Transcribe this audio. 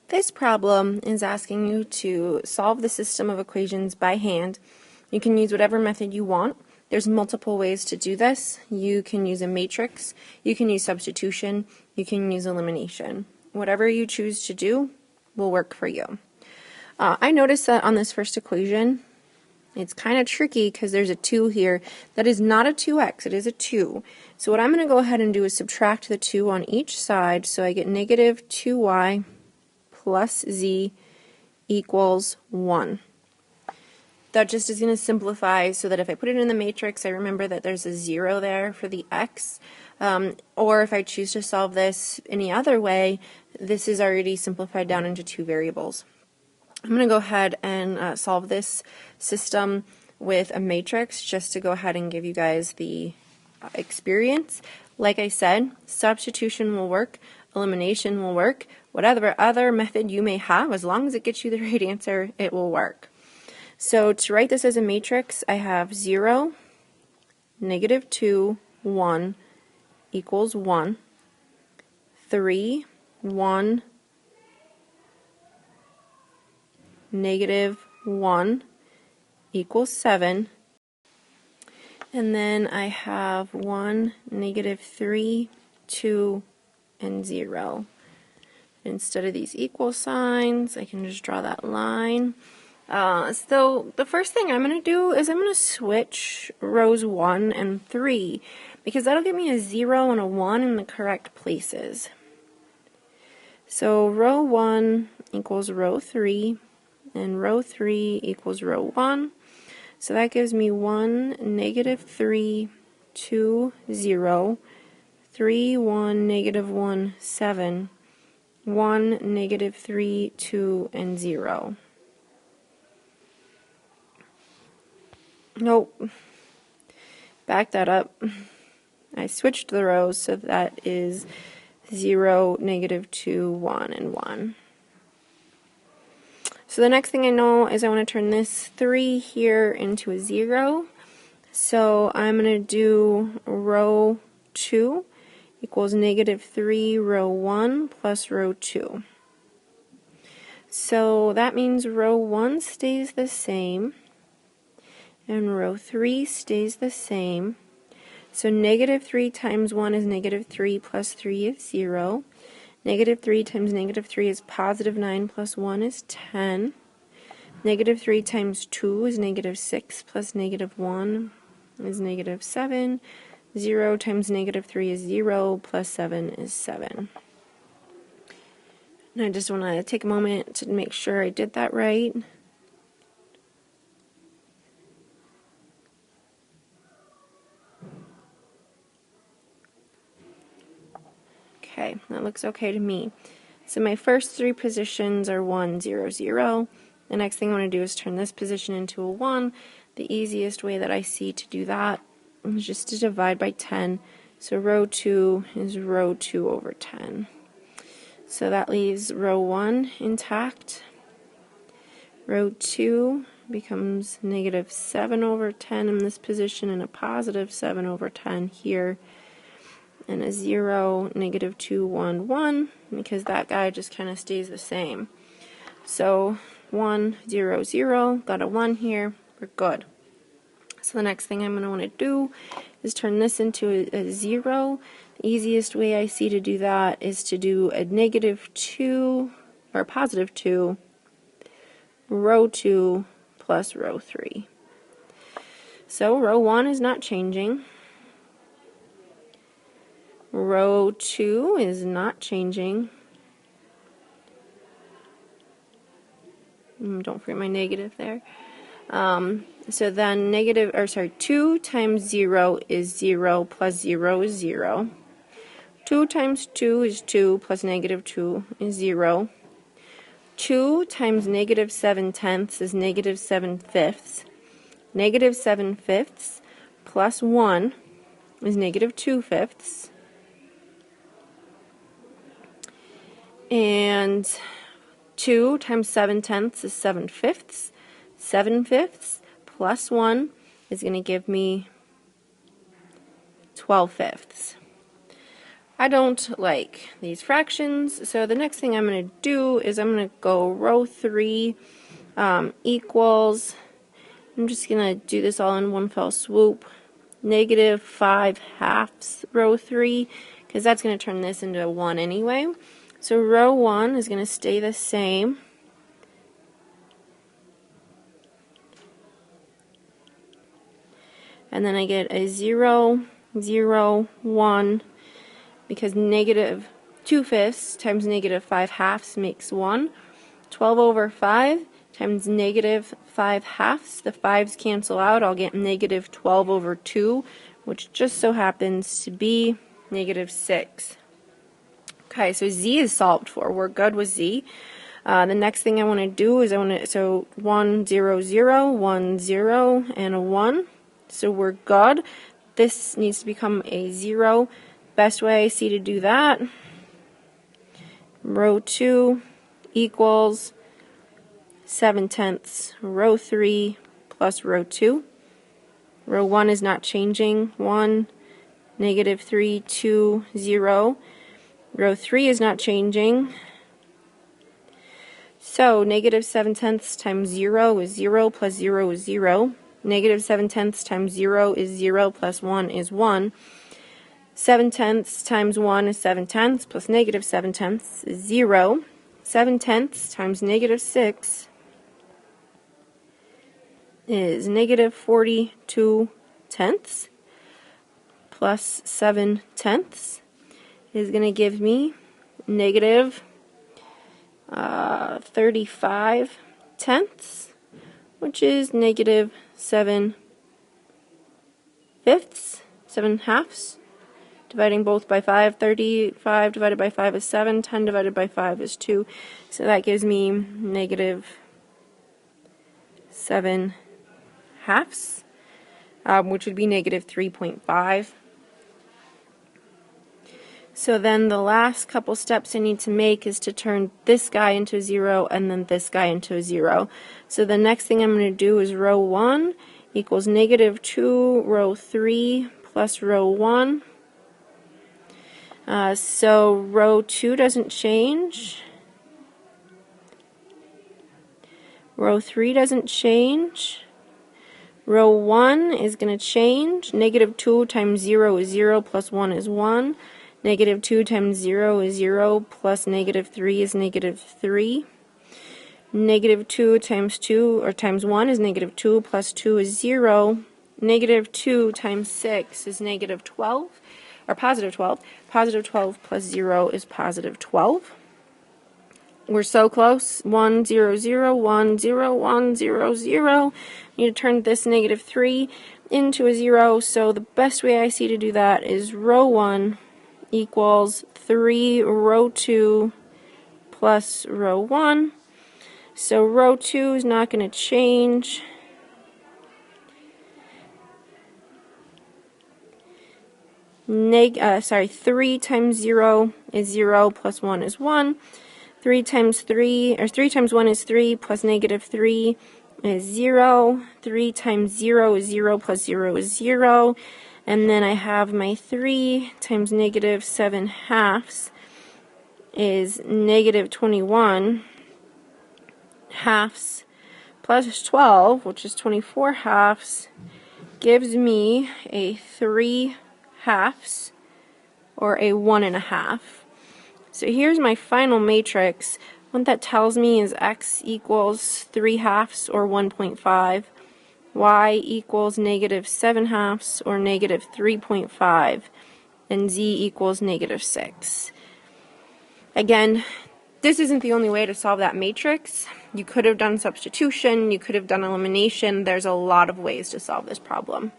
This problem is asking you to solve the system of equations by hand. You can use whatever method you want. There's multiple ways to do this. You can use a matrix, you can use substitution, you can use elimination. Whatever you choose to do will work for you. I noticed that on this first equation, it's kind of tricky because there's a 2 here. That is not a 2x, it is a 2. So what I'm going to go ahead and do is subtract the 2 on each side, so I get negative 2y plus z equals 1. That just is going to simplify so that if I put it in the matrix, I remember that there's a 0 there for the x. Or if I choose to solve this any other way, this is already simplified down into 2 variables. I'm going to go ahead and solve this system with a matrix just to go ahead and give you guys the experience. Like I said, substitution will work, elimination will work, whatever other method you may have, as long as it gets you the right answer, it will work. So to write this as a matrix, I have 0, negative 2, 1 equals 1, 3, 1, negative 1 equals 7, and then I have 1, negative 3, 2, and 0. Instead of these equal signs, I can just draw that line. So the first thing I'm going to do is I'm going to switch rows 1 and 3, because that'll give me a 0 and a 1 in the correct places. So row 1 equals row 3, and row 3 equals row 1. So that gives me 1, negative 3, 2, 0, 3, 1, negative 1, 7, 1, negative 3, 2, and 0. Nope. Back that up. I switched the rows, so that is 0, negative 2, 1, and 1. So the next thing I know is I want to turn this 3 here into a 0. So I'm going to do row 2 equals negative 3 row 1 plus row 2. So that means row 1 stays the same and row 3 stays the same. So negative 3 times 1 is negative 3 plus 3 is 0. Negative 3 times negative 3 is positive 9 plus 1 is 10. Negative 3 times 2 is negative 6 plus negative 1 is negative 7. 0 times negative 3 is 0 plus 7 is 7. And I just want to take a moment to make sure I did that right. Okay, that looks okay to me. So my first 3 positions are 1, 0, 0. The next thing I want to do is turn this position into a 1. The easiest way that I see to do that is just to divide by 10. So row 2 is row 2 over 10. So that leaves row 1 intact. Row 2 becomes negative 7 over 10 in this position and a positive 7 over 10 here. And a 0, negative 2, 1, 1, because that guy just kind of stays the same. So 1, 0, 0, got a 1 here, we're good. So the next thing I'm going to want to do is turn this into a 0. The easiest way I see to do that is to do a negative 2, or positive 2, row 2 plus row 3. So row 1 is not changing. Row 2 is not changing. Don't forget my negative there. So then 2 times 0 is 0 plus 0 is 0. 2 times 2 is 2 plus negative 2 is 0. 2 times negative 7/10 is negative 7/5. Negative 7/5 plus 1 is negative 2/5. And 2 times 7/10 is 7/5. 7/5 plus 1 is going to give me 12/5. I don't like these fractions, so the next thing I'm going to do is I'm going to go row 3 equals, I'm just going to do this all in one fell swoop, negative 5/2 row 3, because that's going to turn this into a 1 anyway. So row 1 is going to stay the same. And then I get a 0, 0, 1, because negative 2/5 times negative 5/2 makes 1. 12/5 times negative 5/2. The 5's cancel out. I'll get negative 12/2, which just so happens to be negative 6. Okay, so Z is solved for. We're good with Z. The next thing I want to do is so 1, 0, 0, 1, 0, and a 1. So we're good. This needs to become a 0. Best way I see to do that, row 2 equals 7/10 row 3 plus row 2. Row 1 is not changing. 1, negative 3, 2, 0. Row 3 is not changing. So negative 7/10 times 0 is 0 plus 0 is 0. Negative 7/10 times 0 is 0 plus 1 is 1. 7/10 times 1 is 7/10 plus negative 7/10 is 0. 7/10 times negative 6 is negative 42/10 plus 7/10 is going to give me negative 35/10, which is negative 7/5, 7/2. Dividing both by 5, 35 divided by 5 is 7, 10 divided by 5 is 2. So that gives me negative 7/2, which would be negative 3.5. So then the last couple steps I need to make is to turn this guy into a 0 and then this guy into a 0. So the next thing I'm going to do is row 1 equals negative 2 row 3 plus row 1. So row 2 doesn't change. Row 3 doesn't change. Row 1 is going to change. Negative 2 times 0 is 0 plus 1 is 1. Negative 2 times 0 is 0 plus negative 3 is negative 3. Negative 2 times 2 or times 1 is negative 2 plus 2 is 0. Negative 2 times 6 is negative 12 or positive 12. Positive 12 plus 0 is positive 12. We're so close. 1, 0, 0, 1, 0, 1, 0, 0. I need to turn this negative 3 into a 0. So the best way I see to do that is row 1 equals 3 row 2 plus row 1. So row 2 is not going to change. Sorry, 3 times 0 is 0 plus 1 is 1. 3 times 1 is 3 plus negative 3 is 0. 3 times 0 is 0 plus 0 is 0. And then I have my 3 times negative 7/2 is negative 21/2 plus 12, which is 24/2, gives me a 3/2 or a 1.5. So here's my final matrix. What that tells me is x equals 3/2 or 1.5. Y equals negative 7/2 or negative 3.5, and Z equals negative 6. Again, this isn't the only way to solve that matrix. You could have done substitution, you could have done elimination. There's a lot of ways to solve this problem.